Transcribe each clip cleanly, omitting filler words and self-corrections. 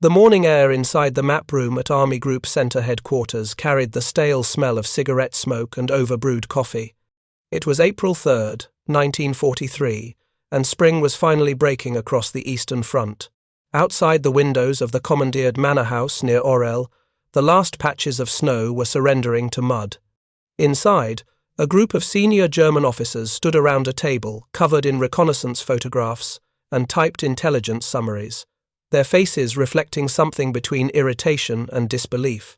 The morning air inside the map room at Army Group Center headquarters carried the stale smell of cigarette smoke and overbrewed coffee. It was April 3rd, 1943, and spring was finally breaking across the Eastern Front. Outside the windows of the commandeered manor house near Orel, the last patches of snow were surrendering to mud. Inside, a group of senior German officers stood around a table covered in reconnaissance photographs and typed intelligence summaries, their faces reflecting something between irritation and disbelief.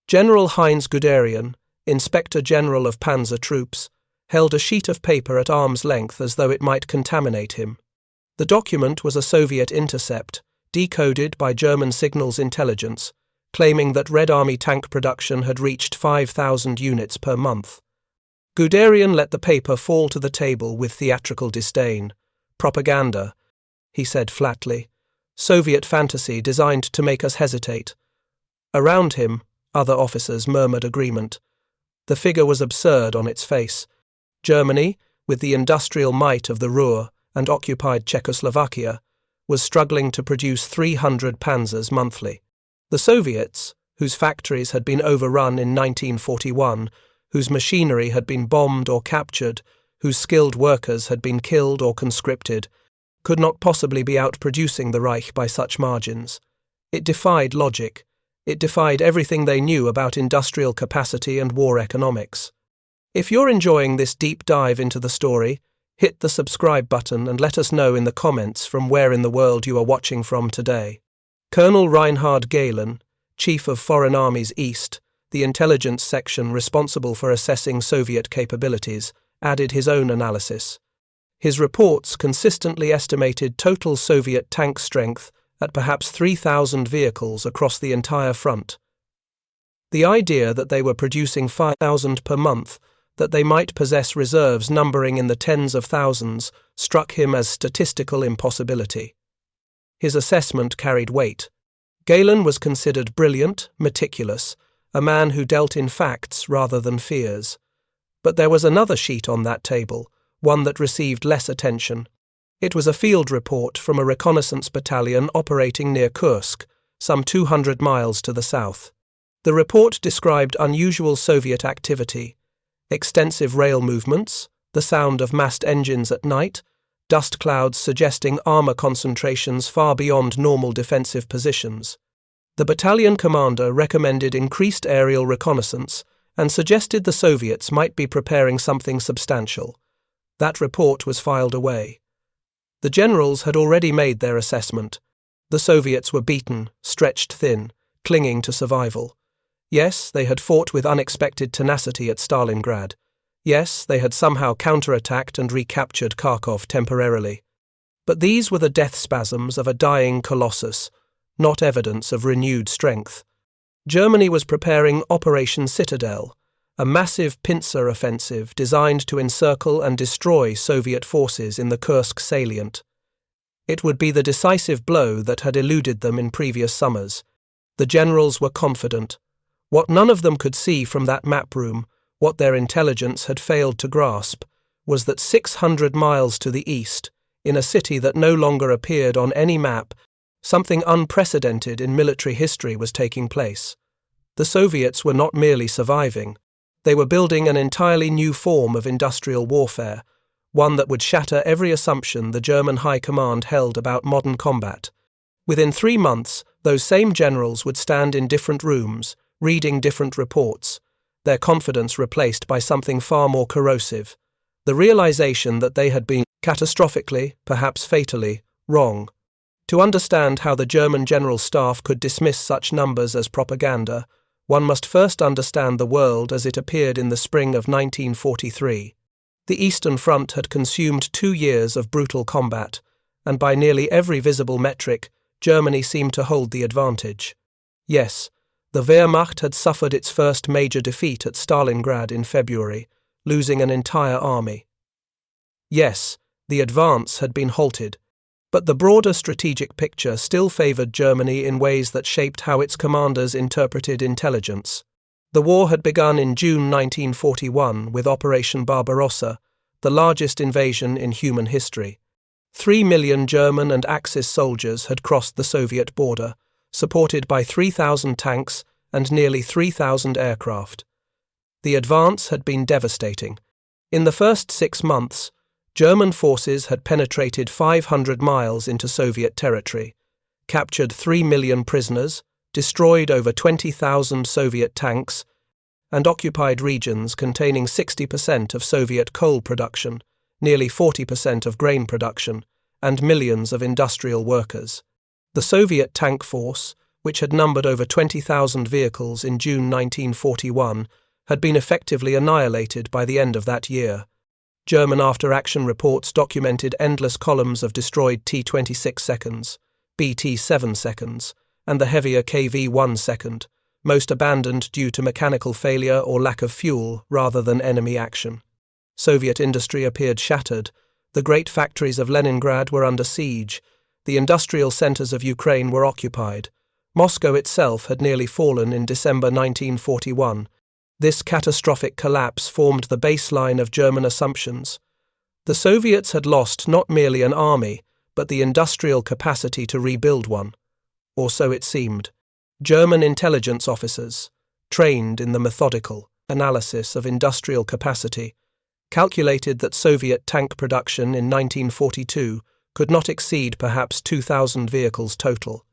General Heinz Guderian, Inspector General of Panzer troops, held a sheet of paper at arm's length as though it might contaminate him. The document was a Soviet intercept, decoded by German signals intelligence, claiming that Red Army tank production had reached 5,000 units per month. Guderian let the paper fall to the table with theatrical disdain. "Propaganda," he said flatly. "Soviet fantasy designed to make us hesitate." Around him, other officers murmured agreement. The figure was absurd on its face. Germany, with the industrial might of the Ruhr and occupied Czechoslovakia, was struggling to produce 300 panzers monthly. The Soviets, whose factories had been overrun in 1941, whose machinery had been bombed or captured, whose skilled workers had been killed or conscripted, could not possibly be outproducing the Reich by such margins. It defied logic. It defied everything they knew about industrial capacity and war economics. If you're enjoying this deep dive into the story, hit the subscribe button and let us know in the comments from where in the world you are watching from today. Colonel Reinhard Gehlen, Chief of Foreign Armies East, the intelligence section responsible for assessing Soviet capabilities, added his own analysis. His reports consistently estimated total Soviet tank strength at perhaps 3,000 vehicles across the entire front. The idea that they were producing 5,000 per month, that they might possess reserves numbering in the tens of thousands, struck him as statistical impossibility. His assessment carried weight. Gehlen was considered brilliant, meticulous, a man who dealt in facts rather than fears. But there was another sheet on that table, one that received less attention. It was a field report from a reconnaissance battalion operating near Kursk, some 200 miles to the south. The report described unusual Soviet activity, extensive rail movements, the sound of massed engines at night, dust clouds suggesting armor concentrations far beyond normal defensive positions. The battalion commander recommended increased aerial reconnaissance and suggested the Soviets might be preparing something substantial. That report was filed away. The generals had already made their assessment. The Soviets were beaten, stretched thin, clinging to survival. Yes, they had fought with unexpected tenacity at Stalingrad. Yes, they had somehow counterattacked and recaptured Kharkov temporarily. But these were the death spasms of a dying colossus, not evidence of renewed strength. Germany was preparing Operation Citadel, a massive pincer offensive designed to encircle and destroy Soviet forces in the Kursk salient. It would be the decisive blow that had eluded them in previous summers. The generals were confident. What none of them could see from that map room, what their intelligence had failed to grasp, was that 600 miles to the east, in a city that no longer appeared on any map, something unprecedented in military history was taking place. The Soviets were not merely surviving. They were building an entirely new form of industrial warfare, one that would shatter every assumption the German High Command held about modern combat. Within 3 months, those same generals would stand in different rooms, reading different reports, their confidence replaced by something far more corrosive, the realization that they had been catastrophically, perhaps fatally, wrong. To understand how the German General Staff could dismiss such numbers as propaganda, one must first understand the world as it appeared in the spring of 1943. The Eastern Front had consumed 2 years of brutal combat, and by nearly every visible metric, Germany seemed to hold the advantage. Yes, the Wehrmacht had suffered its first major defeat at Stalingrad in February, losing an entire army. Yes, the advance had been halted, but the broader strategic picture still favoured Germany in ways that shaped how its commanders interpreted intelligence. The war had begun in June 1941 with Operation Barbarossa, the largest invasion in human history. 3 million German and Axis soldiers had crossed the Soviet border, supported by 3,000 tanks and nearly 3,000 aircraft. The advance had been devastating. In the first 6 months, German forces had penetrated 500 miles into Soviet territory, captured 3 million prisoners, destroyed over 20,000 Soviet tanks, and occupied regions containing 60% of Soviet coal production, nearly 40% of grain production, and millions of industrial workers. The Soviet tank force, which had numbered over 20,000 vehicles in June 1941, had been effectively annihilated by the end of that year. German after-action reports documented endless columns of destroyed T-26 seconds, BT-7 seconds, and the heavier KV-1 second, most abandoned due to mechanical failure or lack of fuel rather than enemy action. Soviet industry appeared shattered. The great factories of Leningrad were under siege. The industrial centers of Ukraine were occupied. Moscow itself had nearly fallen in December 1941. This catastrophic collapse formed the baseline of German assumptions. The Soviets had lost not merely an army, but the industrial capacity to rebuild one. Or so it seemed. German intelligence officers, trained in the methodical analysis of industrial capacity, calculated that Soviet tank production in 1942 could not exceed perhaps 2,000 vehicles total.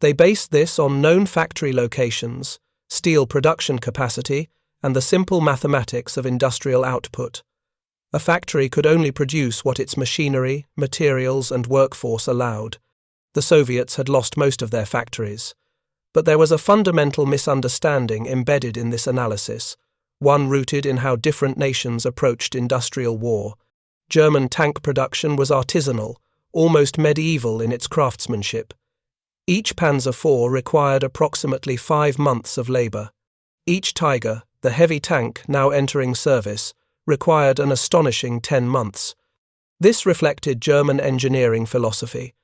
They based this on known factory locations, steel production capacity, and the simple mathematics of industrial output. A factory could only produce what its machinery, materials, and workforce allowed. The Soviets had lost most of their factories. But there was a fundamental misunderstanding embedded in this analysis, one rooted in how different nations approached industrial war. German tank production was artisanal, almost medieval in its craftsmanship. Each Panzer IV required approximately 5 months of labor. Each Tiger, the heavy tank now entering service, required an astonishing 10 months. This reflected German engineering philosophy: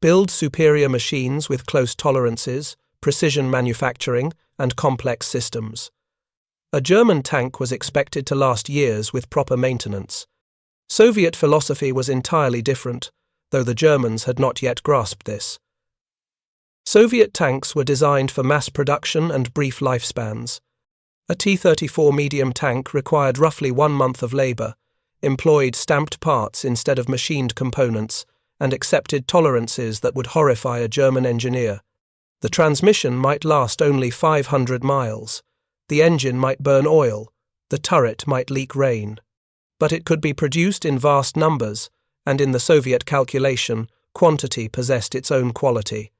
build superior machines with close tolerances, precision manufacturing, and complex systems. A German tank was expected to last years with proper maintenance. Soviet philosophy was entirely different, though the Germans had not yet grasped this. Soviet tanks were designed for mass production and brief lifespans. A T-34 medium tank required roughly 1 month of labor, employed stamped parts instead of machined components, and accepted tolerances that would horrify a German engineer. The transmission might last only 500 miles. The engine might burn oil. The turret might leak rain. But it could be produced in vast numbers, and in the Soviet calculation, quantity possessed its own quality.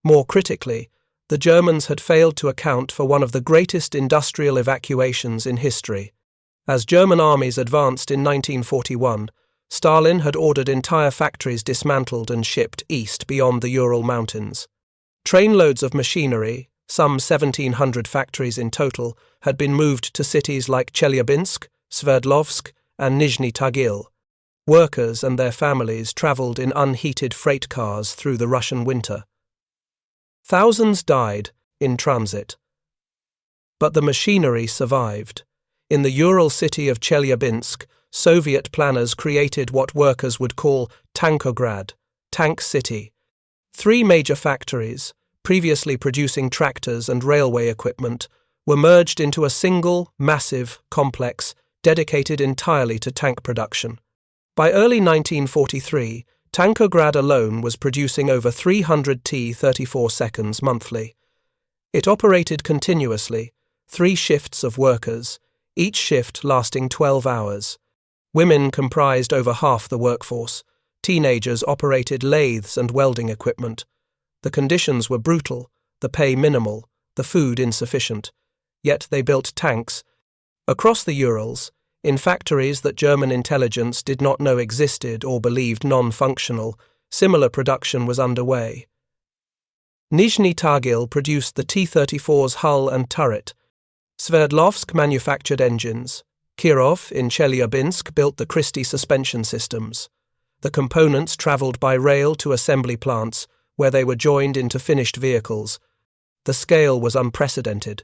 More critically, the Germans had failed to account for one of the greatest industrial evacuations in history. As German armies advanced in 1941, Stalin had ordered entire factories dismantled and shipped east beyond the Ural Mountains. Trainloads of machinery, some 1,700 factories in total, had been moved to cities like Chelyabinsk, Sverdlovsk, and Nizhny Tagil. Workers and their families traveled in unheated freight cars through the Russian winter. Thousands died in transit. But the machinery survived. In the Ural city of Chelyabinsk, Soviet planners created what workers would call Tankograd, Tank City. 3 major factories, previously producing tractors and railway equipment, were merged into a single, massive complex dedicated entirely to tank production. By early 1943, Tankograd alone was producing over 300 T-34 seconds monthly. It operated continuously, 3 shifts of workers, each shift lasting 12 hours. Women comprised over half the workforce. Teenagers operated lathes and welding equipment. The conditions were brutal, the pay minimal, the food insufficient. Yet they built tanks. Across the Urals, in factories that German intelligence did not know existed or believed non-functional, similar production was underway. Nizhny Tagil produced the T-34's hull and turret. Sverdlovsk manufactured engines. Kirov in Chelyabinsk built the Christie suspension systems. The components travelled by rail to assembly plants, where they were joined into finished vehicles. The scale was unprecedented.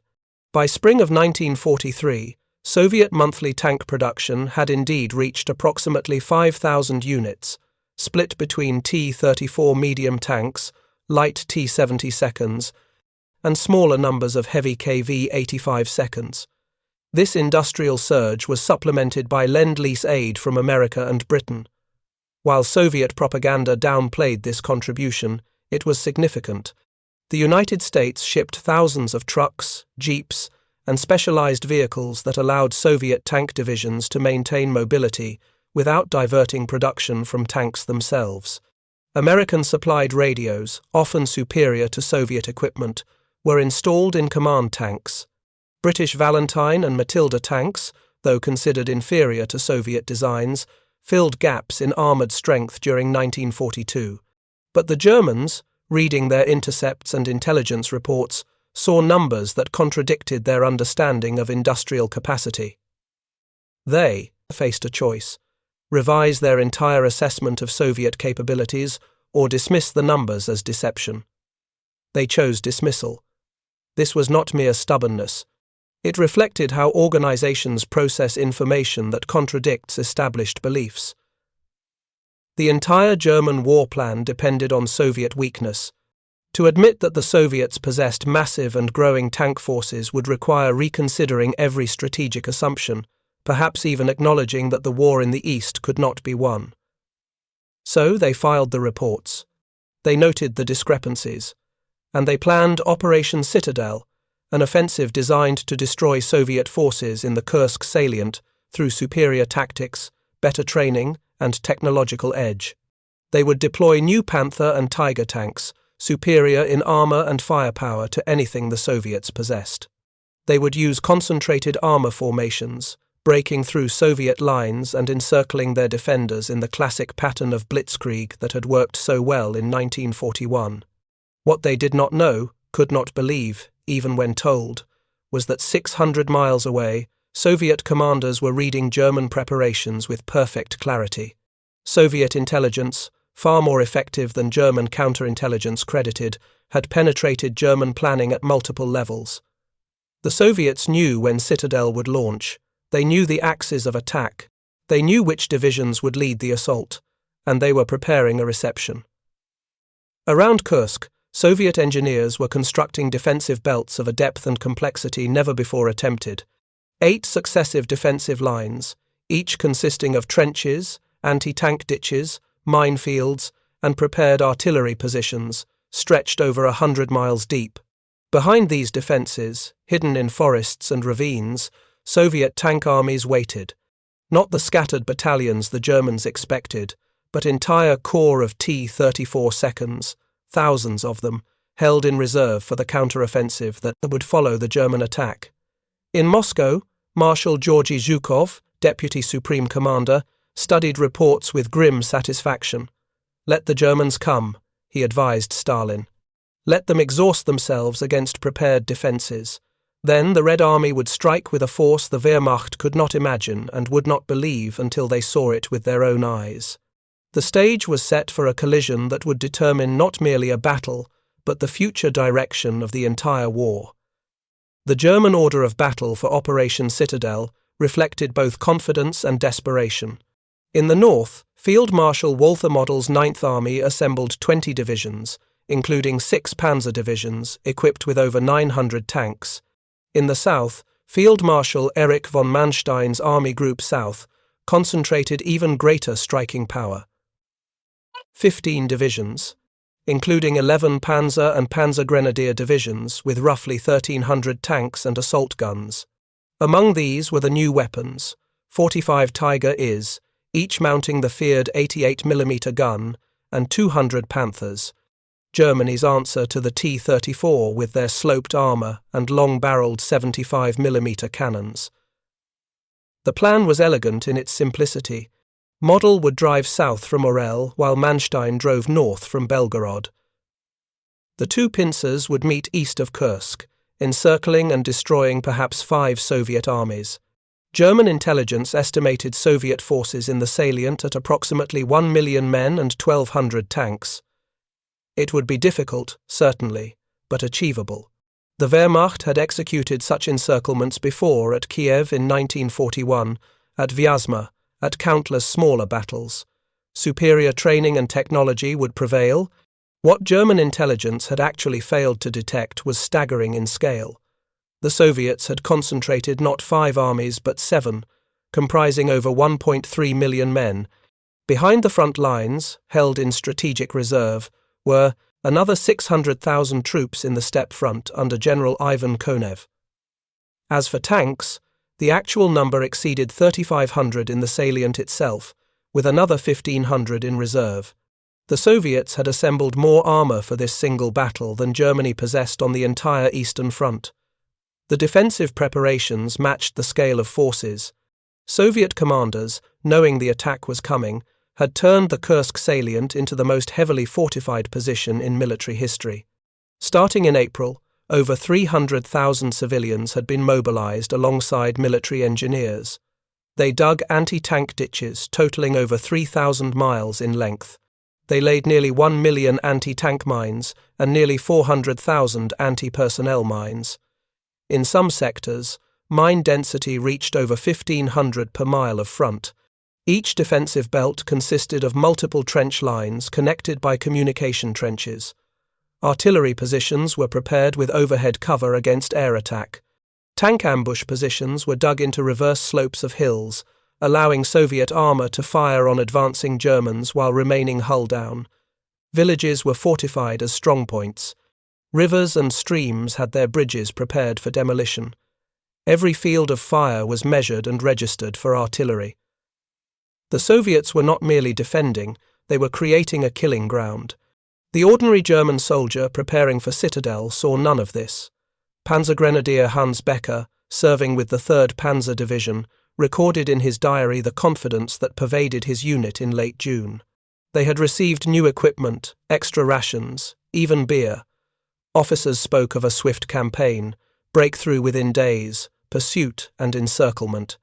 By spring of 1943, Soviet monthly tank production had indeed reached approximately 5,000 units, split between T-34 medium tanks, light T-70 seconds, and smaller numbers of heavy KV-85 seconds. This industrial surge was supplemented by Lend-Lease aid from America and Britain. While Soviet propaganda downplayed this contribution, it was significant. The United States shipped thousands of trucks, jeeps, and specialized vehicles that allowed Soviet tank divisions to maintain mobility without diverting production from tanks themselves. American-supplied radios, often superior to Soviet equipment, were installed in command tanks. British Valentine and Matilda tanks, though considered inferior to Soviet designs, filled gaps in armoured strength during 1942. But the Germans, reading their intercepts and intelligence reports, saw numbers that contradicted their understanding of industrial capacity. They faced a choice: revise their entire assessment of Soviet capabilities or dismiss the numbers as deception. They chose dismissal. This was not mere stubbornness. It reflected how organizations process information that contradicts established beliefs. The entire German war plan depended on Soviet weakness. To admit that the Soviets possessed massive and growing tank forces would require reconsidering every strategic assumption, perhaps even acknowledging that the war in the East could not be won. So they filed the reports. They noted the discrepancies. And they planned Operation Citadel, an offensive designed to destroy Soviet forces in the Kursk salient through superior tactics, better training, and technological edge. They would deploy new Panther and Tiger tanks, superior in armor and firepower to anything the Soviets possessed. They would use concentrated armor formations, breaking through Soviet lines and encircling their defenders in the classic pattern of blitzkrieg that had worked so well in 1941. What they did not know, could not believe, even when told, was that 600 miles away, Soviet commanders were reading German preparations with perfect clarity. Soviet intelligence, far more effective than German counterintelligence credited, had penetrated German planning at multiple levels. The Soviets knew when Citadel would launch. They knew the axes of attack. They knew which divisions would lead the assault, and they were preparing a reception. Around Kursk, Soviet engineers were constructing defensive belts of a depth and complexity never before attempted. 8 successive defensive lines, each consisting of trenches, anti-tank ditches, minefields, and prepared artillery positions, stretched over 100 miles deep. Behind these defences, hidden in forests and ravines, Soviet tank armies waited. Not the scattered battalions the Germans expected, but entire corps of T-34 seconds, thousands of them, held in reserve for the counter-offensive that would follow the German attack. In Moscow, Marshal Georgy Zhukov, Deputy Supreme Commander, studied reports with grim satisfaction. "Let the Germans come," he advised Stalin. "Let them exhaust themselves against prepared defences. Then the Red Army would strike with a force the Wehrmacht could not imagine and would not believe until they saw it with their own eyes." The stage was set for a collision that would determine not merely a battle, but the future direction of the entire war. The German order of battle for Operation Citadel reflected both confidence and desperation. In the north, Field Marshal Walther Model's 9th Army assembled 20 divisions, including 6 Panzer divisions equipped with over 900 tanks. In the south, Field Marshal Erich von Manstein's Army Group South concentrated even greater striking power. 15 divisions, including 11 Panzer and Panzer Grenadier divisions with roughly 1,300 tanks and assault guns. Among these were the new weapons, 45 Tiger IS, each mounting the feared 88mm gun, and 200 Panthers, Germany's answer to the T-34 with their sloped armour and long-barreled 75mm cannons. The plan was elegant in its simplicity. Model would drive south from Orel while Manstein drove north from Belgorod. The two pincers would meet east of Kursk, encircling and destroying perhaps 5 Soviet armies. German intelligence estimated Soviet forces in the salient at approximately 1 million men and 1,200 tanks. It would be difficult, certainly, but achievable. The Wehrmacht had executed such encirclements before at Kiev in 1941, at Vyazma, at countless smaller battles. Superior training and technology would prevail, What German intelligence had actually failed to detect was staggering in scale. The Soviets had concentrated not 5 armies but 7, comprising over 1.3 million men. Behind the front lines, held in strategic reserve, were another 600,000 troops in the steppe front under General Ivan Konev. As for tanks, the actual number exceeded 3,500 in the salient itself, with another 1,500 in reserve. The Soviets had assembled more armor for this single battle than Germany possessed on the entire Eastern Front. The defensive preparations matched the scale of forces. Soviet commanders, knowing the attack was coming, had turned the Kursk salient into the most heavily fortified position in military history. Starting in April, over 300,000 civilians had been mobilized alongside military engineers. They dug anti-tank ditches totaling over 3,000 miles in length. They laid nearly 1 million anti-tank mines and nearly 400,000 anti-personnel mines. In some sectors, mine density reached over 1,500 per mile of front. Each defensive belt consisted of multiple trench lines connected by communication trenches. Artillery positions were prepared with overhead cover against air attack. Tank ambush positions were dug into reverse slopes of hills, allowing Soviet armor to fire on advancing Germans while remaining hull down. Villages were fortified as strongpoints. Rivers and streams had their bridges prepared for demolition. Every field of fire was measured and registered for artillery. The Soviets were not merely defending, they were creating a killing ground. The ordinary German soldier preparing for Citadel saw none of this. Panzer Grenadier Hans Becker, serving with the 3rd Panzer Division, recorded in his diary the confidence that pervaded his unit in late June. They had received new equipment, extra rations, even beer. Officers spoke of a swift campaign, breakthrough within days, pursuit and encirclement.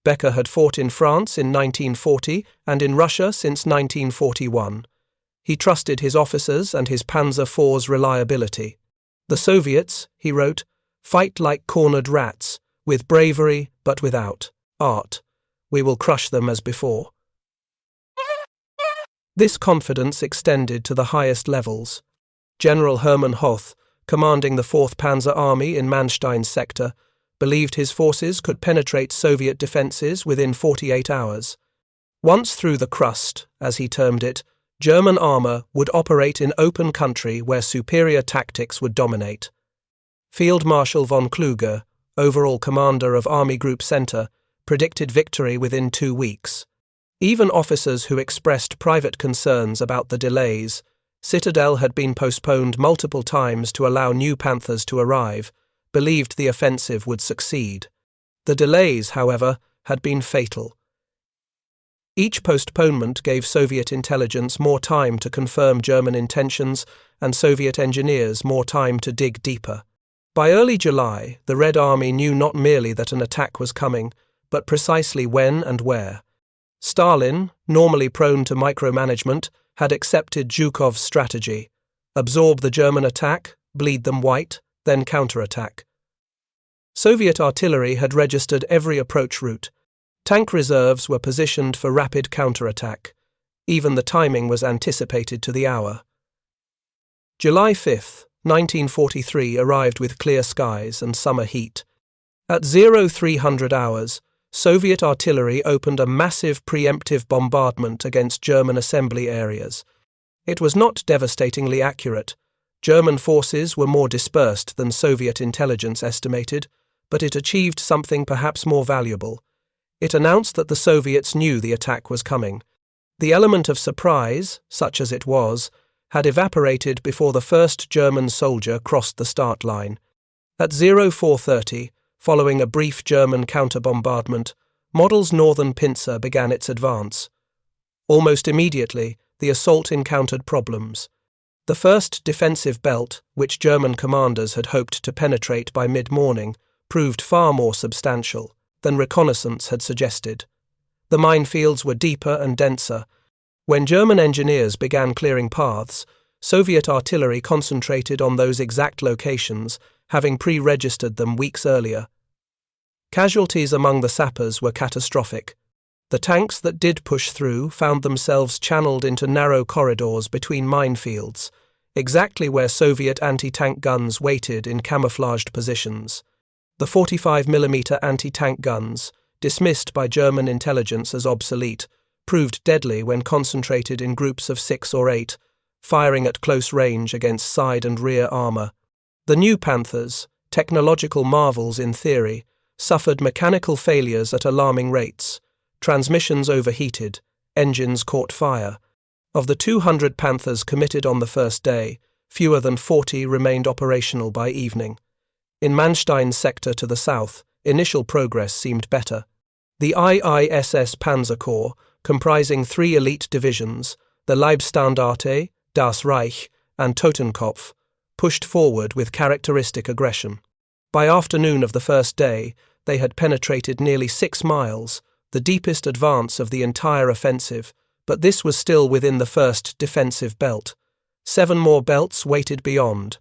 Becker had fought in France in 1940 and in Russia since 1941. He trusted his officers and his Panzer IV's reliability. The Soviets, he wrote, fight like cornered rats, with bravery but without art. We will crush them as before. This confidence extended to the highest levels. General Hermann Hoth, commanding the 4th Panzer Army in Manstein's sector, believed his forces could penetrate Soviet defences within 48 hours. Once through the crust, as he termed it, German armour would operate in open country where superior tactics would dominate. Field Marshal von Kluge, overall commander of Army Group Center, predicted victory within 2 weeks. Even officers who expressed private concerns about the delays, Citadel had been postponed multiple times to allow new Panthers to arrive, believed the offensive would succeed. The delays, however, had been fatal. Each postponement gave Soviet intelligence more time to confirm German intentions and Soviet engineers more time to dig deeper. By early July, the Red Army knew not merely that an attack was coming, but precisely when and where. Stalin, normally prone to micromanagement, had accepted Zhukov's strategy: absorb the German attack, bleed them white, then counterattack. Soviet artillery had registered every approach route. Tank reserves were positioned for rapid counterattack. Even the timing was anticipated to the hour. July 5, 1943 arrived with clear skies and summer heat. At 0300 hours, Soviet artillery opened a massive preemptive bombardment against German assembly areas. It was not devastatingly accurate. German forces were more dispersed than Soviet intelligence estimated, but it achieved something perhaps more valuable. It announced that the Soviets knew the attack was coming. The element of surprise, such as it was, had evaporated before the first German soldier crossed the start line. At 0430, following a brief German counter-bombardment, Model's northern pincer began its advance. Almost immediately, the assault encountered problems. The first defensive belt, which German commanders had hoped to penetrate by mid-morning, proved far more substantial than reconnaissance had suggested. The minefields were deeper and denser. When German engineers began clearing paths, Soviet artillery concentrated on those exact locations, having pre-registered them weeks earlier. Casualties among the sappers were catastrophic. The tanks that did push through found themselves channeled into narrow corridors between minefields, exactly where Soviet anti-tank guns waited in camouflaged positions. The 45mm anti-tank guns, dismissed by German intelligence as obsolete, proved deadly when concentrated in groups of 6 or 8, firing at close range against side and rear armor. The new Panthers, technological marvels in theory, suffered mechanical failures at alarming rates. Transmissions overheated, engines caught fire. Of the 200 Panthers committed on the first day, fewer than 40 remained operational by evening. In Manstein's sector to the south, initial progress seemed better. The IISS Panzer Corps, comprising 3 elite divisions, the Leibstandarte, das Reich, and Totenkopf, pushed forward with characteristic aggression. By afternoon of the first day, they had penetrated nearly 6 miles, the deepest advance of the entire offensive, but this was still within the first defensive belt. 7 more belts waited beyond,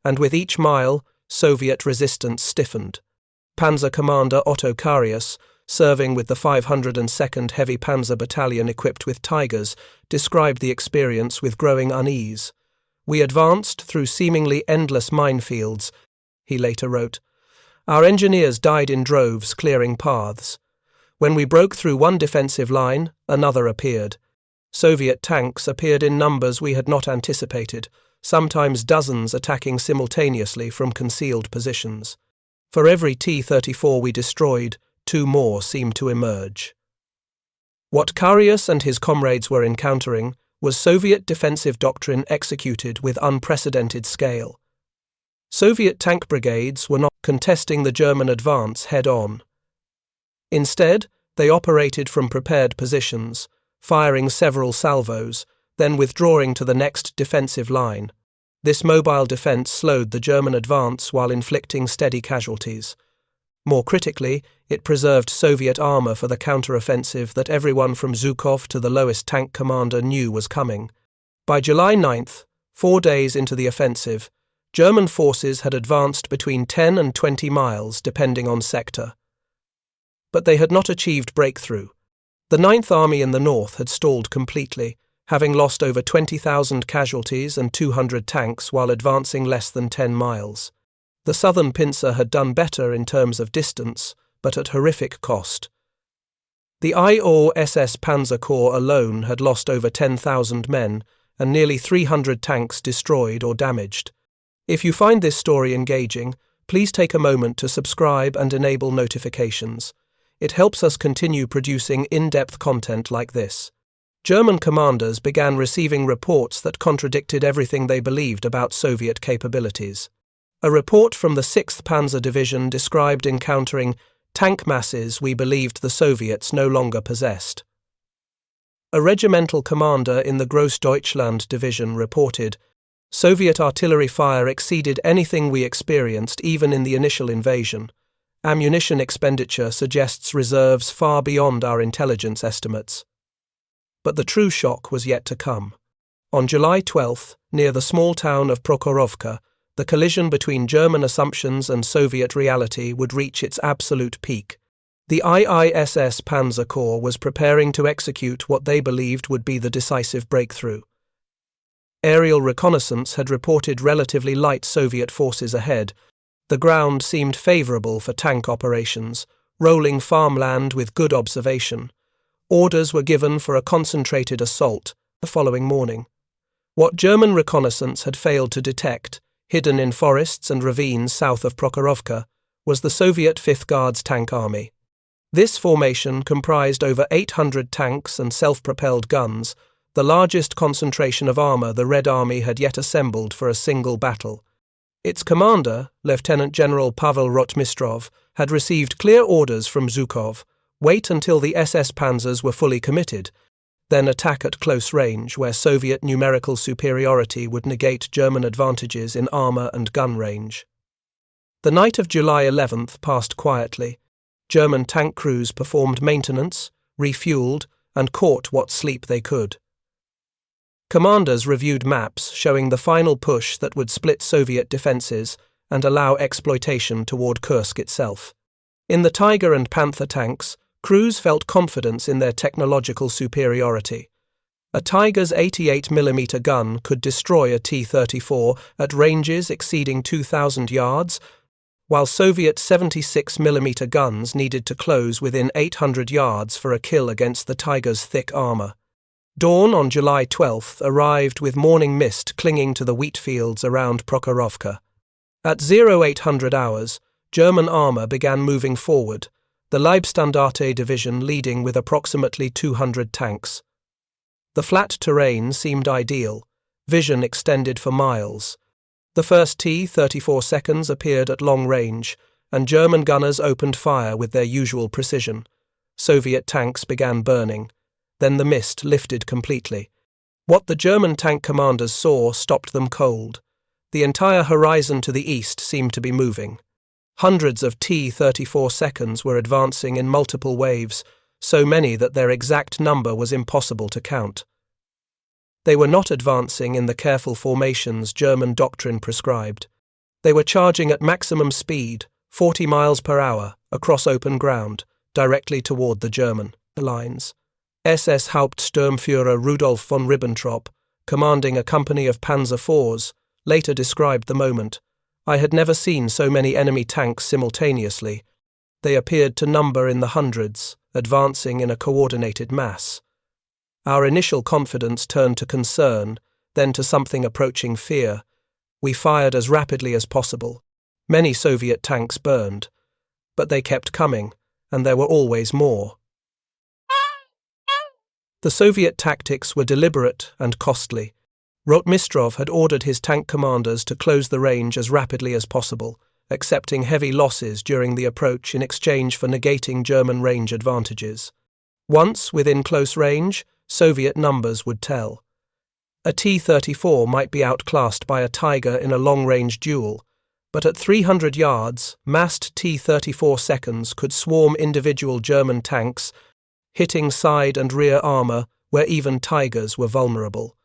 and with each mile, Soviet resistance stiffened. Panzer Commander Otto Karius, serving with the 502nd Heavy Panzer Battalion equipped with Tigers, described the experience with growing unease. "We advanced through seemingly endless minefields," he later wrote. "Our engineers died in droves clearing paths. When we broke through one defensive line, another appeared. Soviet tanks appeared in numbers we had not anticipated, sometimes dozens attacking simultaneously from concealed positions. For every T-34 we destroyed, 2 more seemed to emerge." What Karius and his comrades were encountering was Soviet defensive doctrine executed with unprecedented scale. Soviet tank brigades were not contesting the German advance head-on. Instead, they operated from prepared positions, firing several salvos, then withdrawing to the next defensive line. This mobile defense slowed the German advance while inflicting steady casualties. More critically, it preserved Soviet armor for the counter-offensive that everyone from Zhukov to the lowest tank commander knew was coming. By July 9th, 4 days into the offensive, German forces had advanced between 10 and 20 miles, depending on sector. But they had not achieved breakthrough. The 9th Army in the north had stalled completely, having lost over 20,000 casualties and 200 tanks while advancing less than 10 miles. The southern pincer had done better in terms of distance, but at horrific cost. The IISS Panzer Corps alone had lost over 10,000 men and nearly 300 tanks destroyed or damaged. If you find this story engaging, please take a moment to subscribe and enable notifications. It helps us continue producing in-depth content like this. German commanders began receiving reports that contradicted everything they believed about Soviet capabilities. A report from the 6th Panzer Division described encountering tank masses we believed the Soviets no longer possessed. A regimental commander in the Großdeutschland Division reported, "Soviet artillery fire exceeded anything we experienced even in the initial invasion. Ammunition expenditure suggests reserves far beyond our intelligence estimates." But the true shock was yet to come. On July 12th, near the small town of Prokhorovka, the collision between German assumptions and Soviet reality would reach its absolute peak. The IISS Panzer Corps was preparing to execute what they believed would be the decisive breakthrough. Aerial reconnaissance had reported relatively light Soviet forces ahead. The ground seemed favorable for tank operations, rolling farmland with good observation. Orders were given for a concentrated assault the following morning. What German reconnaissance had failed to detect, hidden in forests and ravines south of Prokhorovka, was the Soviet 5th Guards Tank Army. This formation comprised over 800 tanks and self-propelled guns, the largest concentration of armor the Red Army had yet assembled for a single battle. Its commander, Lieutenant General Pavel Rotmistrov, had received clear orders from Zhukov: wait until the SS panzers were fully committed, then attack at close range where Soviet numerical superiority would negate German advantages in armor and gun range. The night of July 11th passed quietly. German tank crews performed maintenance, refueled, and caught what sleep they could. Commanders reviewed maps showing the final push that would split Soviet defenses and allow exploitation toward Kursk itself. In the Tiger and Panther tanks, crews felt confidence in their technological superiority. A Tiger's 88mm gun could destroy a T-34 at ranges exceeding 2,000 yards, while Soviet 76mm guns needed to close within 800 yards for a kill against the Tiger's thick armor. Dawn on July 12 arrived with morning mist clinging to the wheat fields around Prokhorovka. At 0800 hours, German armor began moving forward, the Leibstandarte division leading with approximately 200 tanks. The flat terrain seemed ideal, vision extended for miles. The first T-34 seconds appeared at long range, and German gunners opened fire with their usual precision. Soviet tanks began burning. Then the mist lifted completely. What the German tank commanders saw stopped them cold. The entire horizon to the east seemed to be moving. Hundreds of T-34 seconds were advancing in multiple waves, so many that their exact number was impossible to count. They were not advancing in the careful formations German doctrine prescribed. They were charging at maximum speed, 40 miles per hour, across open ground, directly toward the German lines. SS Hauptsturmführer Rudolf von Ribbentrop, commanding a company of Panzer IVs, later described the moment. "I had never seen so many enemy tanks simultaneously. They appeared to number in the hundreds, advancing in a coordinated mass. Our initial confidence turned to concern, then to something approaching fear. We fired as rapidly as possible. Many Soviet tanks burned. But they kept coming, and there were always more." The Soviet tactics were deliberate and costly. Rotmistrov had ordered his tank commanders to close the range as rapidly as possible, accepting heavy losses during the approach in exchange for negating German range advantages. Once within close range, Soviet numbers would tell. A T-34 might be outclassed by a Tiger in a long-range duel, but at 300 yards, massed T-34 seconds could swarm individual German tanks, hitting side and rear armor where even Tigers were vulnerable.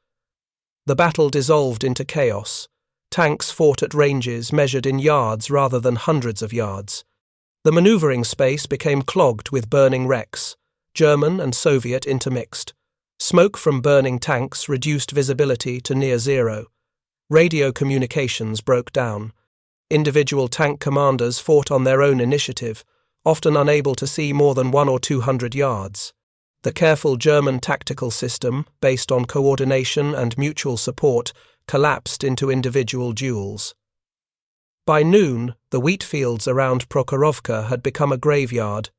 The battle dissolved into chaos. Tanks fought at ranges measured in yards rather than hundreds of yards. The maneuvering space became clogged with burning wrecks, German and Soviet intermixed. Smoke from burning tanks reduced visibility to near zero. Radio communications broke down. Individual tank commanders fought on their own initiative, often unable to see more than 100 or 200 yards. The careful German tactical system, based on coordination and mutual support, collapsed into individual duels. By noon, the wheat fields around Prokhorovka had become a graveyard.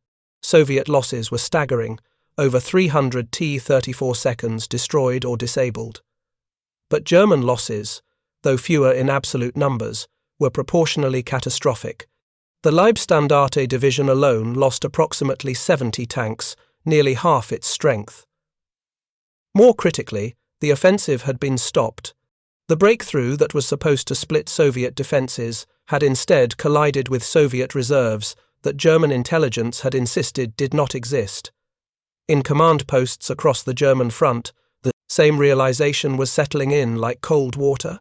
Soviet losses were staggering, over 300 T-34 seconds destroyed or disabled. But German losses, though fewer in absolute numbers, were proportionally catastrophic. The Leibstandarte division alone lost approximately 70 tanks, nearly half its strength. More critically, the offensive had been stopped. The breakthrough that was supposed to split Soviet defences had instead collided with Soviet reserves that German intelligence had insisted did not exist. In command posts across the German front, the same realization was settling in like cold water.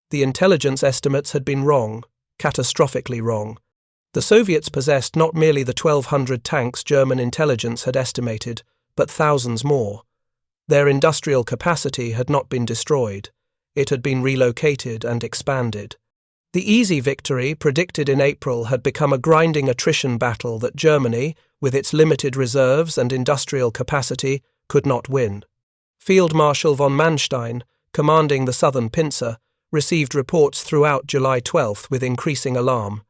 The intelligence estimates had been wrong, catastrophically wrong. The Soviets possessed not merely the 1,200 tanks German intelligence had estimated, but thousands more. Their industrial capacity had not been destroyed. It had been relocated and expanded. The easy victory predicted in April had become a grinding attrition battle that Germany, with its limited reserves and industrial capacity, could not win. Field Marshal von Manstein, commanding the southern pincer, received reports throughout July 12 with increasing alarm.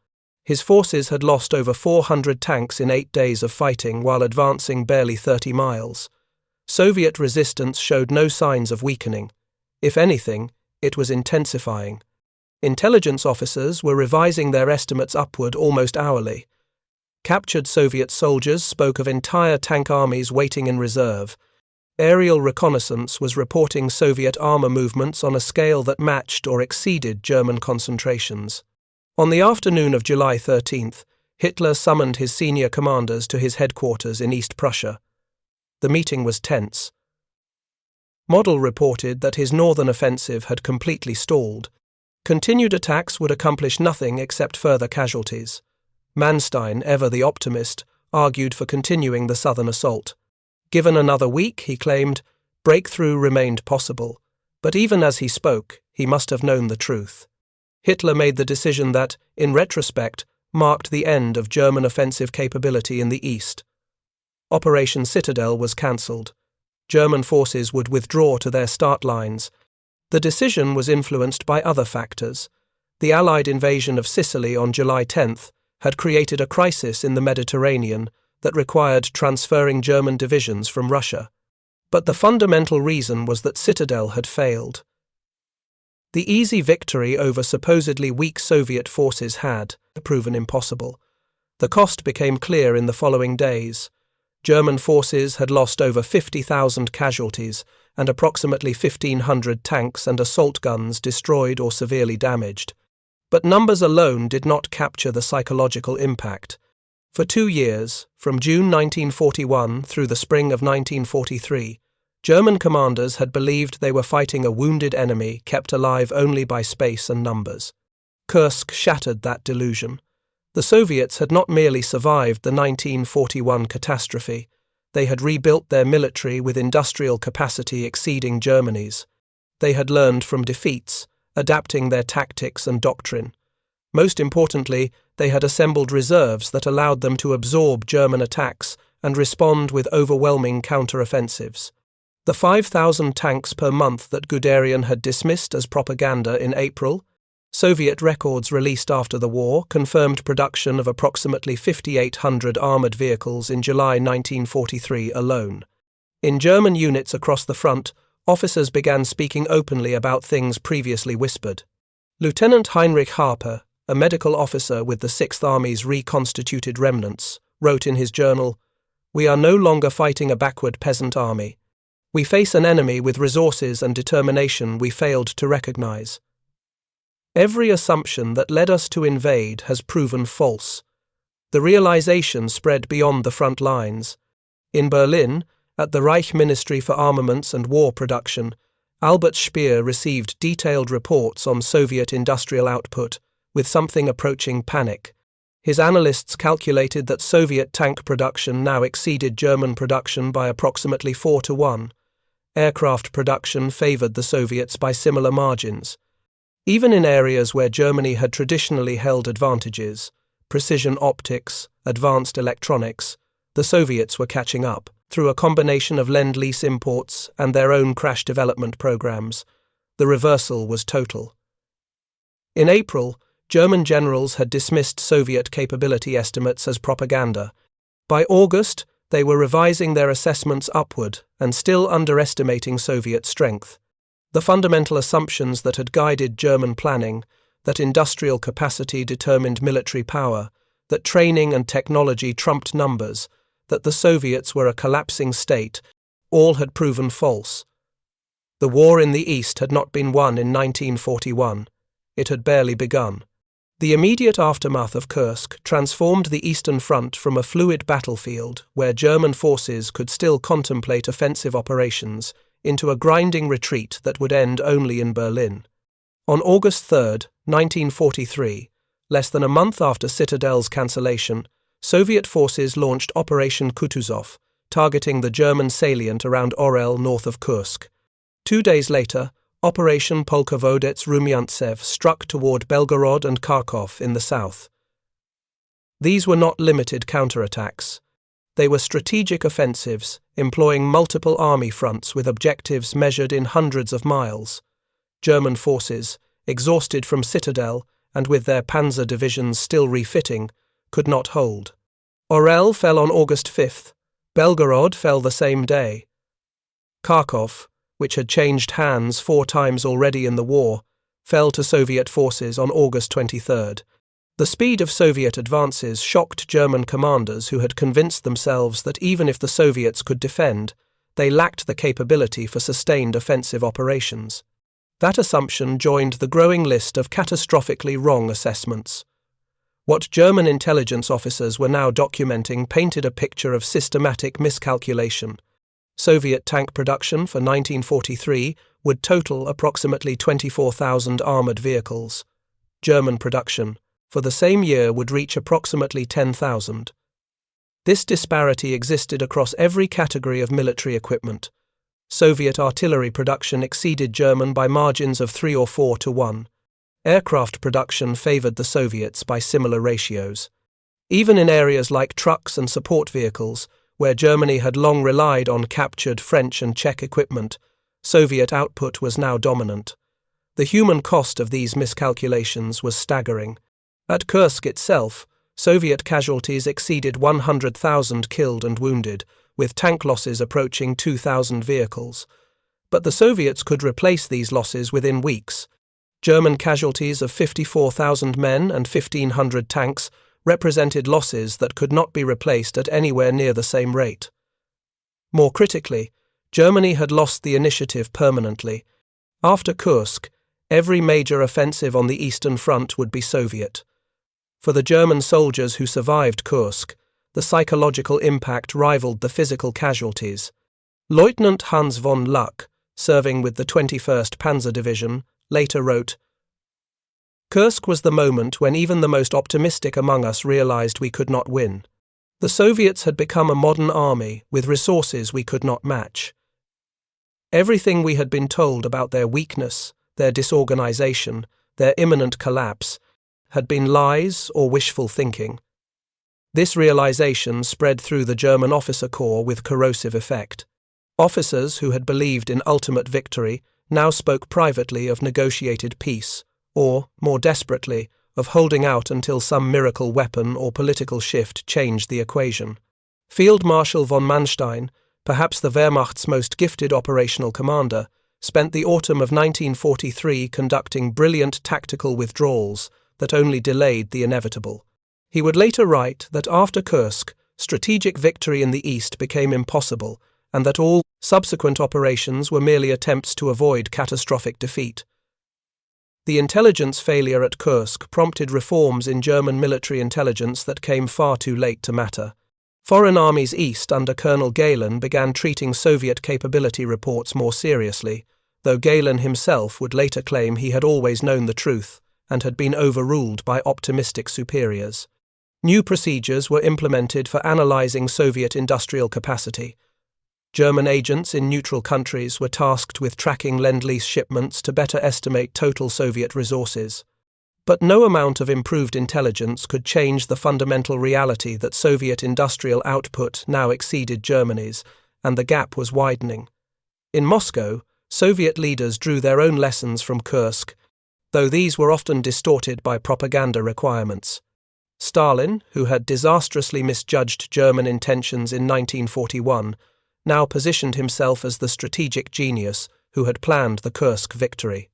His forces had lost over 400 tanks in 8 days of fighting while advancing barely 30 miles. Soviet resistance showed no signs of weakening. If anything, it was intensifying. Intelligence officers were revising their estimates upward almost hourly. Captured Soviet soldiers spoke of entire tank armies waiting in reserve. Aerial reconnaissance was reporting Soviet armor movements on a scale that matched or exceeded German concentrations. On the afternoon of July 13th, Hitler summoned his senior commanders to his headquarters in East Prussia. The meeting was tense. Model reported that his northern offensive had completely stalled. Continued attacks would accomplish nothing except further casualties. Manstein, ever the optimist, argued for continuing the southern assault. Given another week, he claimed, breakthrough remained possible, but even as he spoke, he must have known the truth. Hitler made the decision that, in retrospect, marked the end of German offensive capability in the east. Operation Citadel was cancelled. German forces would withdraw to their start lines. The decision was influenced by other factors. The Allied invasion of Sicily on July 10th had created a crisis in the Mediterranean that required transferring German divisions from Russia. But the fundamental reason was that Citadel had failed. The easy victory over supposedly weak Soviet forces had proven impossible. The cost became clear in the following days. German forces had lost over 50,000 casualties and approximately 1,500 tanks and assault guns destroyed or severely damaged. But numbers alone did not capture the psychological impact. For 2 years, from June 1941 through the spring of 1943, German commanders had believed they were fighting a wounded enemy kept alive only by space and numbers. Kursk shattered that delusion. The Soviets had not merely survived the 1941 catastrophe, they had rebuilt their military with industrial capacity exceeding Germany's. They had learned from defeats, adapting their tactics and doctrine. Most importantly, they had assembled reserves that allowed them to absorb German attacks and respond with overwhelming counter-offensives. The 5,000 tanks per month that Guderian had dismissed as propaganda in April, Soviet records released after the war confirmed production of approximately 5,800 armoured vehicles in July 1943 alone. In German units across the front, officers began speaking openly about things previously whispered. Lieutenant Heinrich Harper, a medical officer with the Sixth Army's reconstituted remnants, wrote in his journal, "We are no longer fighting a backward peasant army. We face an enemy with resources and determination we failed to recognize. Every assumption that led us to invade has proven false. The realization spread beyond the front lines. In Berlin, at the Reich Ministry for Armaments and War Production, Albert Speer received detailed reports on Soviet industrial output, with something approaching panic. His analysts calculated that Soviet tank production now exceeded German production by approximately 4-1. Aircraft production favored the Soviets by similar margins. Even in areas where Germany had traditionally held advantages, precision optics, advanced electronics, the Soviets were catching up. Through a combination of Lend-Lease imports and their own crash development programs, the reversal was total. In April, German generals had dismissed Soviet capability estimates as propaganda. By August, they were revising their assessments upward and still underestimating Soviet strength. The fundamental assumptions that had guided German planning, that industrial capacity determined military power, that training and technology trumped numbers, that the Soviets were a collapsing state, all had proven false. The war in the East had not been won in 1941. It had barely begun. The immediate aftermath of Kursk transformed the Eastern Front from a fluid battlefield where German forces could still contemplate offensive operations into a grinding retreat that would end only in Berlin. On August 3, 1943, less than a month after Citadel's cancellation, Soviet forces launched Operation Kutuzov, targeting the German salient around Orel north of Kursk. 2 days later, Operation Polkovodets-Rumyantsev struck toward Belgorod and Kharkov in the south. These were not limited counterattacks. They were strategic offensives, employing multiple army fronts with objectives measured in hundreds of miles. German forces, exhausted from Citadel and with their panzer divisions still refitting, could not hold. Orel fell on August 5th. Belgorod fell the same day. Kharkov, which had changed hands 4 times already in the war, fell to Soviet forces on August 23rd. The speed of Soviet advances shocked German commanders who had convinced themselves that even if the Soviets could defend, they lacked the capability for sustained offensive operations. That assumption joined the growing list of catastrophically wrong assessments. What German intelligence officers were now documenting painted a picture of systematic miscalculation. Soviet tank production for 1943 would total approximately 24,000 armoured vehicles. German production for the same year would reach approximately 10,000. This disparity existed across every category of military equipment. Soviet artillery production exceeded German by margins of 3 or 4 to 1. Aircraft production favored the Soviets by similar ratios. Even in areas like trucks and support vehicles, where Germany had long relied on captured French and Czech equipment, Soviet output was now dominant. The human cost of these miscalculations was staggering. At Kursk itself, Soviet casualties exceeded 100,000 killed and wounded, with tank losses approaching 2,000 vehicles. But the Soviets could replace these losses within weeks. German casualties of 54,000 men and 1,500 tanks represented losses that could not be replaced at anywhere near the same rate. More critically, Germany had lost the initiative permanently. After Kursk, every major offensive on the Eastern Front would be Soviet. For the German soldiers who survived Kursk, the psychological impact rivaled the physical casualties. Lieutenant Hans von Luck, serving with the 21st Panzer Division, later wrote, "Kursk was the moment when even the most optimistic among us realized we could not win. The Soviets had become a modern army with resources we could not match. Everything we had been told about their weakness, their disorganization, their imminent collapse, had been lies or wishful thinking. This realization spread through the German officer corps with corrosive effect. Officers who had believed in ultimate victory now spoke privately of negotiated peace, or, more desperately, of holding out until some miracle weapon or political shift changed the equation. Field Marshal von Manstein, perhaps the Wehrmacht's most gifted operational commander, spent the autumn of 1943 conducting brilliant tactical withdrawals that only delayed the inevitable. He would later write that after Kursk, strategic victory in the East became impossible, and that all subsequent operations were merely attempts to avoid catastrophic defeat. The intelligence failure at Kursk prompted reforms in German military intelligence that came far too late to matter. Foreign armies east under Colonel Gehlen began treating Soviet capability reports more seriously, though Gehlen himself would later claim he had always known the truth and had been overruled by optimistic superiors. New procedures were implemented for analyzing Soviet industrial capacity. German agents in neutral countries were tasked with tracking Lend-Lease shipments to better estimate total Soviet resources. But no amount of improved intelligence could change the fundamental reality that Soviet industrial output now exceeded Germany's, and the gap was widening. In Moscow, Soviet leaders drew their own lessons from Kursk, though these were often distorted by propaganda requirements. Stalin, who had disastrously misjudged German intentions in 1941, now positioned himself as the strategic genius who had planned the Kursk victory.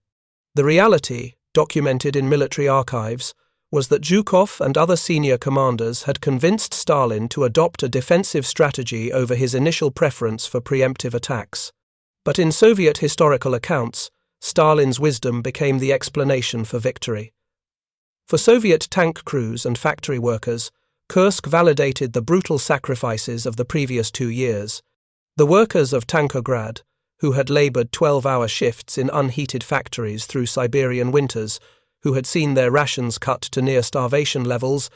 The reality, documented in military archives, was that Zhukov and other senior commanders had convinced Stalin to adopt a defensive strategy over his initial preference for preemptive attacks. But in Soviet historical accounts, Stalin's wisdom became the explanation for victory. For Soviet tank crews and factory workers, Kursk validated the brutal sacrifices of the previous 2 years. The workers of Tankograd, who had labored 12-hour shifts in unheated factories through Siberian winters, who had seen their rations cut to near starvation levels,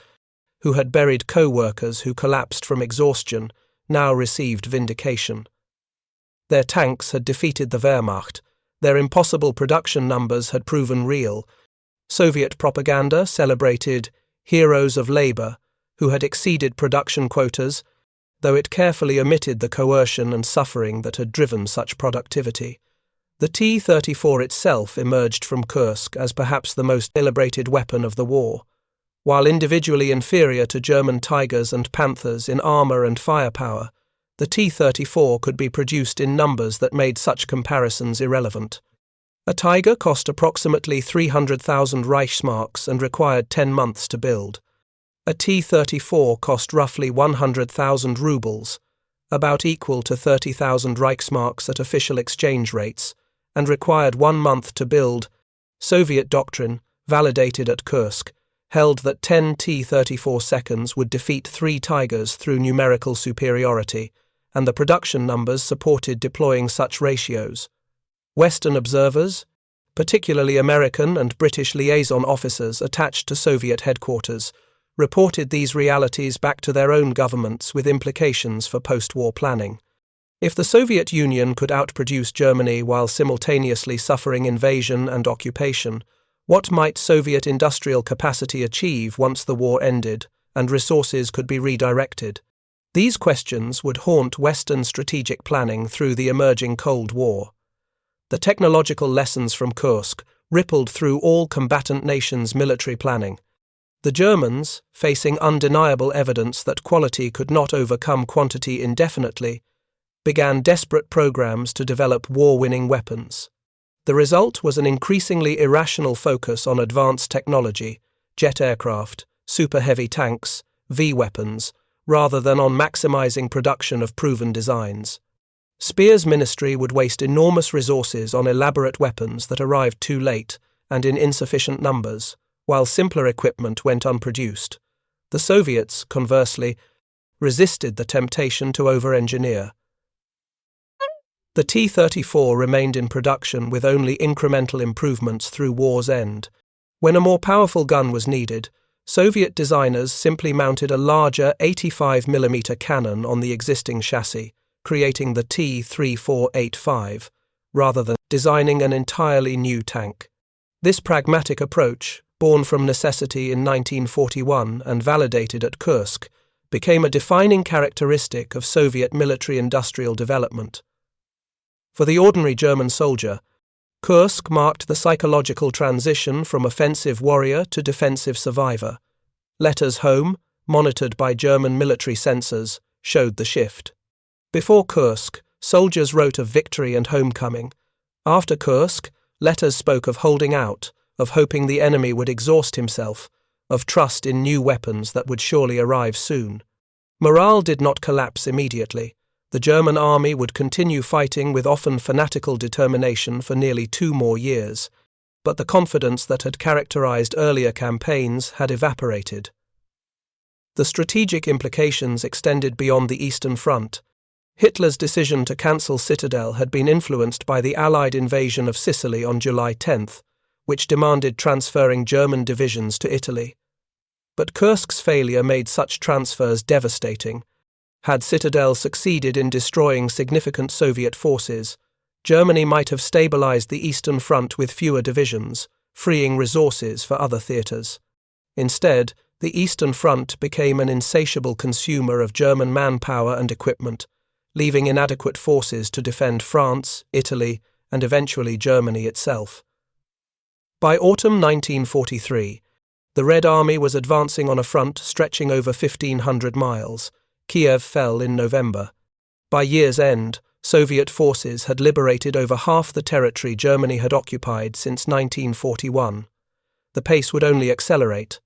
who had buried co-workers who collapsed from exhaustion, now received vindication. Their tanks had defeated the Wehrmacht. Their impossible production numbers had proven real. Soviet propaganda celebrated heroes of labor who had exceeded production quotas, though it carefully omitted the coercion and suffering that had driven such productivity. The T-34 itself emerged from Kursk as perhaps the most celebrated weapon of the war. While individually inferior to German Tigers and Panthers in armor and firepower, the T-34 could be produced in numbers that made such comparisons irrelevant. A Tiger cost approximately 300,000 Reichsmarks and required 10 months to build. A T-34 cost roughly 100,000 rubles, about equal to 30,000 Reichsmarks at official exchange rates, and required 1 month to build. Soviet doctrine, validated at Kursk, held that 10 T-34 seconds would defeat 3 Tigers through numerical superiority, and the production numbers supported deploying such ratios. Western observers, particularly American and British liaison officers attached to Soviet headquarters, reported these realities back to their own governments with implications for post-war planning. If the Soviet Union could outproduce Germany while simultaneously suffering invasion and occupation, what might Soviet industrial capacity achieve once the war ended and resources could be redirected? These questions would haunt Western strategic planning through the emerging Cold War. The technological lessons from Kursk rippled through all combatant nations' military planning. The Germans, facing undeniable evidence that quality could not overcome quantity indefinitely, began desperate programs to develop war-winning weapons. The result was an increasingly irrational focus on advanced technology, jet aircraft, super-heavy tanks, V-weapons, rather than on maximizing production of proven designs. Speer's ministry would waste enormous resources on elaborate weapons that arrived too late and in insufficient numbers, while simpler equipment went unproduced. The Soviets, conversely, resisted the temptation to over-engineer. The T-34 remained in production with only incremental improvements through war's end. When a more powerful gun was needed, Soviet designers simply mounted a larger 85mm cannon on the existing chassis, creating the T-3485, rather than designing an entirely new tank. This pragmatic approach, born from necessity in 1941 and validated at Kursk, became a defining characteristic of Soviet military-industrial development. For the ordinary German soldier, Kursk marked the psychological transition from offensive warrior to defensive survivor. Letters home, monitored by German military censors, showed the shift. Before Kursk, soldiers wrote of victory and homecoming. After Kursk, letters spoke of holding out, of hoping the enemy would exhaust himself, of trust in new weapons that would surely arrive soon. Morale did not collapse immediately. The German army would continue fighting with often fanatical determination for nearly 2 more years, but the confidence that had characterized earlier campaigns had evaporated. The strategic implications extended beyond the Eastern Front. Hitler's decision to cancel Citadel had been influenced by the Allied invasion of Sicily on July 10th, which demanded transferring German divisions to Italy. But Kursk's failure made such transfers devastating. Had Citadel succeeded in destroying significant Soviet forces, Germany might have stabilized the Eastern Front with fewer divisions, freeing resources for other theaters. Instead, the Eastern Front became an insatiable consumer of German manpower and equipment, leaving inadequate forces to defend France, Italy, and eventually Germany itself. By autumn 1943, the Red Army was advancing on a front stretching over 1,500 miles. Kiev fell in November. By year's end, Soviet forces had liberated over half the territory Germany had occupied since 1941. The pace would only accelerate.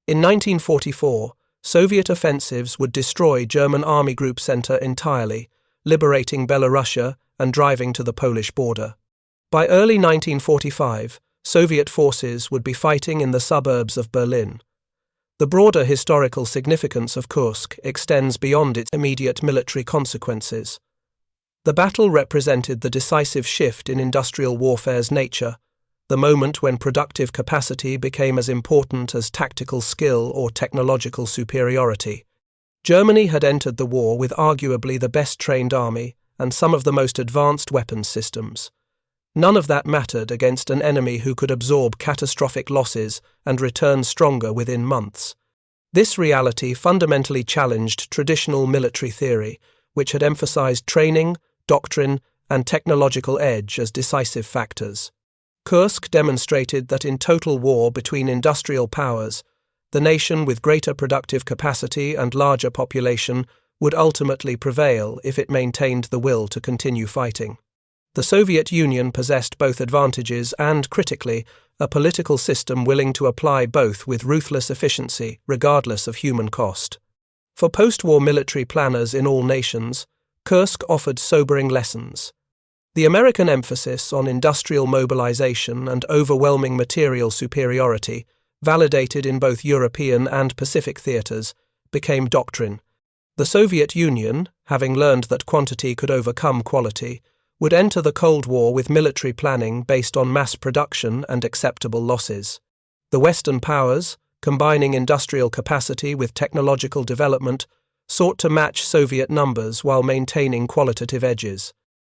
In 1944, Soviet offensives would destroy German Army Group Center entirely, liberating Belorussia and driving to the Polish border. By early 1945, Soviet forces would be fighting in the suburbs of Berlin. The broader historical significance of Kursk extends beyond its immediate military consequences. The battle represented the decisive shift in industrial warfare's nature, the moment when productive capacity became as important as tactical skill or technological superiority. Germany had entered the war with arguably the best-trained army and some of the most advanced weapons systems. None of that mattered against an enemy who could absorb catastrophic losses and return stronger within months. This reality fundamentally challenged traditional military theory, which had emphasized training, doctrine, and technological edge as decisive factors. Kursk demonstrated that in total war between industrial powers, the nation with greater productive capacity and larger population would ultimately prevail if it maintained the will to continue fighting. The Soviet Union possessed both advantages and, critically, a political system willing to apply both with ruthless efficiency, regardless of human cost. For post-war military planners in all nations, Kursk offered sobering lessons. The American emphasis on industrial mobilization and overwhelming material superiority, validated in both European and Pacific theaters, became doctrine. The Soviet Union, having learned that quantity could overcome quality, would enter the Cold War with military planning based on mass production and acceptable losses. The Western powers, combining industrial capacity with technological development, sought to match Soviet numbers while maintaining qualitative edges.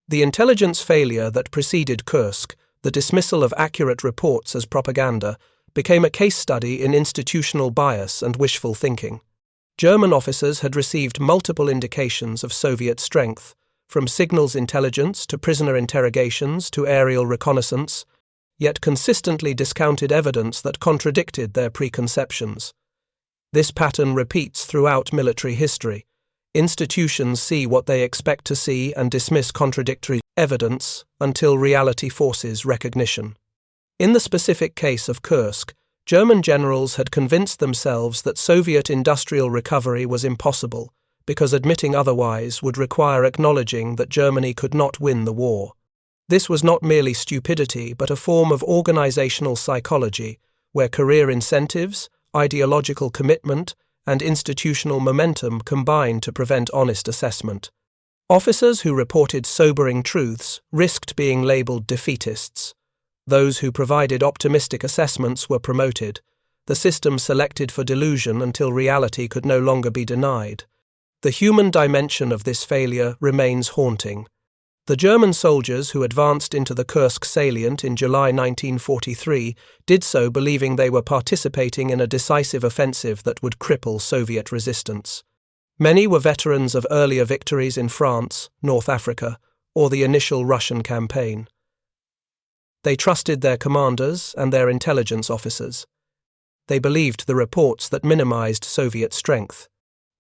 The intelligence failure that preceded Kursk, the dismissal of accurate reports as propaganda, became a case study in institutional bias and wishful thinking. German officers had received multiple indications of Soviet strength, from signals intelligence to prisoner interrogations to aerial reconnaissance, yet consistently discounted evidence that contradicted their preconceptions. This pattern repeats throughout military history. Institutions see what they expect to see and dismiss contradictory evidence until reality forces recognition. In the specific case of Kursk, German generals had convinced themselves that Soviet industrial recovery was impossible, because admitting otherwise would require acknowledging that Germany could not win the war. This was not merely stupidity, but a form of organizational psychology, where career incentives, ideological commitment, and institutional momentum combined to prevent honest assessment. Officers who reported sobering truths risked being labeled defeatists. Those who provided optimistic assessments were promoted. The system selected for delusion until reality could no longer be denied. The human dimension of this failure remains haunting. The German soldiers who advanced into the Kursk salient in July 1943 did so believing they were participating in a decisive offensive that would cripple Soviet resistance. Many were veterans of earlier victories in France, North Africa, or the initial Russian campaign. They trusted their commanders and their intelligence officers. They believed the reports that minimized Soviet strength.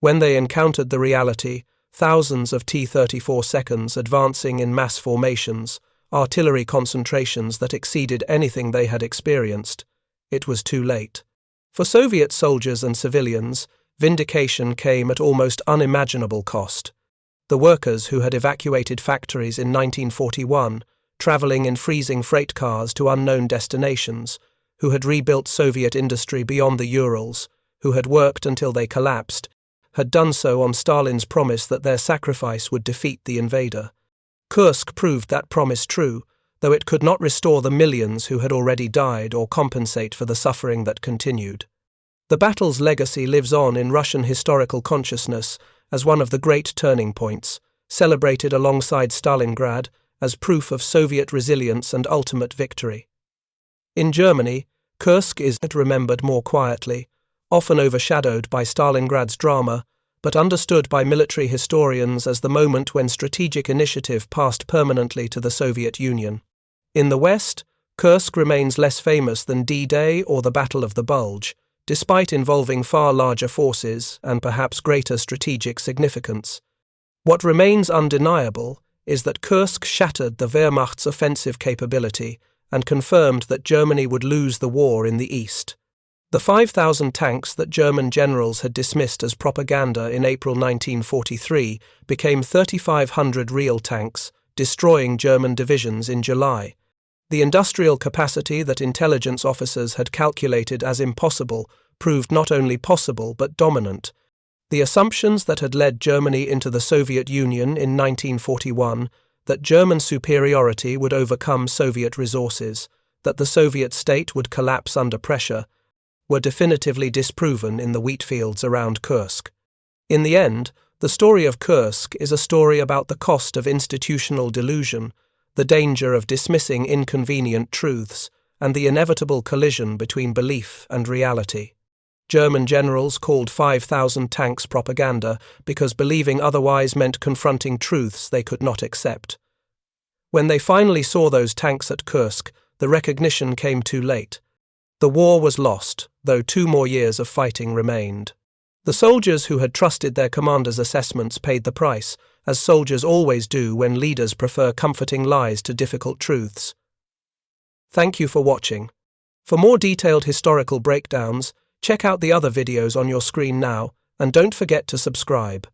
When they encountered the reality, thousands of T-34 seconds advancing in mass formations, artillery concentrations that exceeded anything they had experienced, it was too late. For Soviet soldiers and civilians, vindication came at almost unimaginable cost. The workers who had evacuated factories in 1941, traveling in freezing freight cars to unknown destinations, who had rebuilt Soviet industry beyond the Urals, who had worked until they collapsed, had done so on Stalin's promise that their sacrifice would defeat the invader. Kursk proved that promise true, though it could not restore the millions who had already died or compensate for the suffering that continued. The battle's legacy lives on in Russian historical consciousness as one of the great turning points, celebrated alongside Stalingrad as proof of Soviet resilience and ultimate victory. In Germany, Kursk is remembered more quietly, often overshadowed by Stalingrad's drama, but understood by military historians as the moment when strategic initiative passed permanently to the Soviet Union. In the West, Kursk remains less famous than D-Day or the Battle of the Bulge, despite involving far larger forces and perhaps greater strategic significance. What remains undeniable is that Kursk shattered the Wehrmacht's offensive capability and confirmed that Germany would lose the war in the East. The 5,000 tanks that German generals had dismissed as propaganda in April 1943 became 3,500 real tanks, destroying German divisions in July. The industrial capacity that intelligence officers had calculated as impossible proved not only possible but dominant. The assumptions that had led Germany into the Soviet Union in 1941, that German superiority would overcome Soviet resources, that the Soviet state would collapse under pressure, were definitively disproven in the wheat fields around Kursk. In the end, the story of Kursk is a story about the cost of institutional delusion, the danger of dismissing inconvenient truths, and the inevitable collision between belief and reality. German generals called 5,000 tanks propaganda because believing otherwise meant confronting truths they could not accept. When they finally saw those tanks at Kursk, the recognition came too late. The war was lost, though 2 more years of fighting remained. The soldiers who had trusted their commanders' assessments paid the price, as soldiers always do when leaders prefer comforting lies to difficult truths. Thank you for watching. For more detailed historical breakdowns, check out the other videos on your screen now, and don't forget to subscribe.